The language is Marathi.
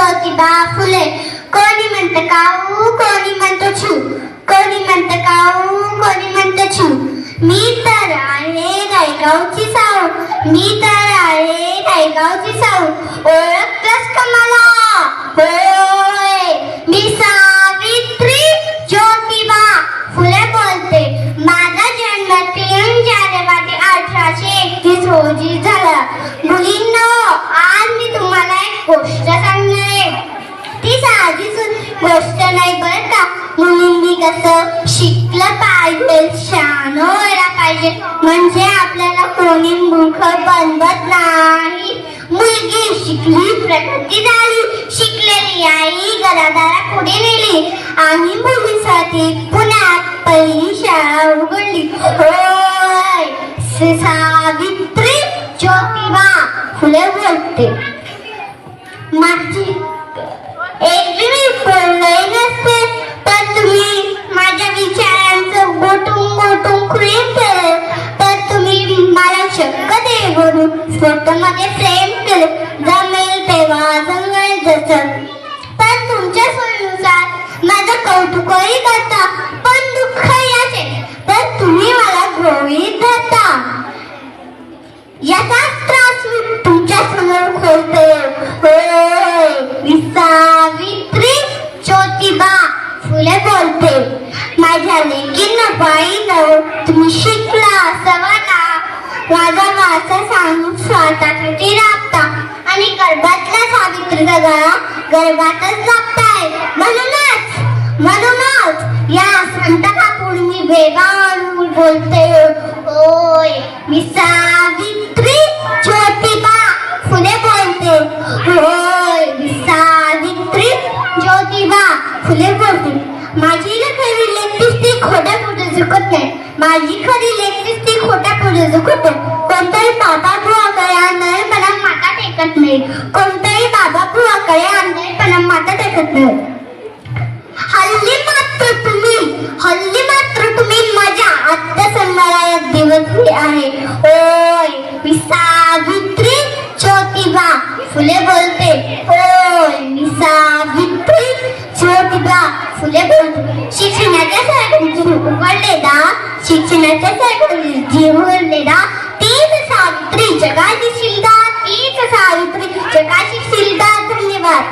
ज्योतिबा फुले. कोणी म्हणतं काऊ, कोणी म्हणतं छू, कोणी म्हणतं काऊ, कोणी म्हणतं छू. मी तर आहे गायगावची साऊ, मी तर आहे गायगावची साऊ. ओळखलंस का मला? होय, मी सावित्री ज्योतिबा फुले बोलते. माझा जन्म 3 जानेवारी 1831 रोजी झाला. मुलींनो, आज मी तुम्हाला एक गोष्ट सांगणार आहे. ती साधी गोष्ट नाही बरं का. मुलींनी कसं शिकलं पाहिजे, शहाणं व्हायला पाहिजे, म्हणजे आपल्याला कोणी मूर्ख बनवत नाही. मुलगी शिकली, प्रगती झाली, शिकलेली आई घरादारा पुढे नेली आणि मुलीसाठी पुण्यात पहिली शाळा उघडली. होय, सावित्री ज्योतिबा फुले बोलते. माझी एरवी बोलले नसते, तर तुम्ही माझ्या विचारांचं गोटून प्रेम केलं, तर तुम्ही मला चक्क ते बोलून स्वतःमध्ये प्रेम केलं. जमेल तेव्हा जमेल जसं, पण तुमच्या सोयीनुसार माझं कौतुकही करता, पण दुःख याचे तर तुम्ही मला गृहीत धरता. याचाच त्रास मी तुमच्या समोर खोलते. सावित्री ज्योतिबा फुले बोलते. माझ्या लेकींना बाईनं तुम्ही शिकला, सवरला, माझा वारसा सांगून स्वार्थासाठी राबता आणि गर्भातल्या सावित्रीचा गळा गर्भातच दाबताय. म्हणूनच या संतापापून मी वेगानं बोलते. होय, मी सावित्री ज्योतिबा फुले बोलते. होय, मी सावित्री ज्योतिबा फुले बोलते. माझी खरी लेखतीच ती खोट्या पुढे झुकत नाही. माझी खरी लेखतीच ती खोट्या पुढे झुकत नाही. कोणताही बाबा बुवाकडे आंधळेपणा माता टेकत नाही. कोणताही बाबा बुवाकडे आंधळेपणा माता टेकत नाही. हल्ली मात्र तुम्ही माझ्या आत्मसन्मानाला दिवस आहे. होय, मी सावित्री ज्योतिबा फुले बोलते. होय, मी सावित्री ज्योतिबा फुले बोलते. शिक्षणाच्या सायकलीतून उघडलेला तीच सावित्री जगाची शिलदा, तीच सावित्री जगाची शिलदा. धन्यवाद.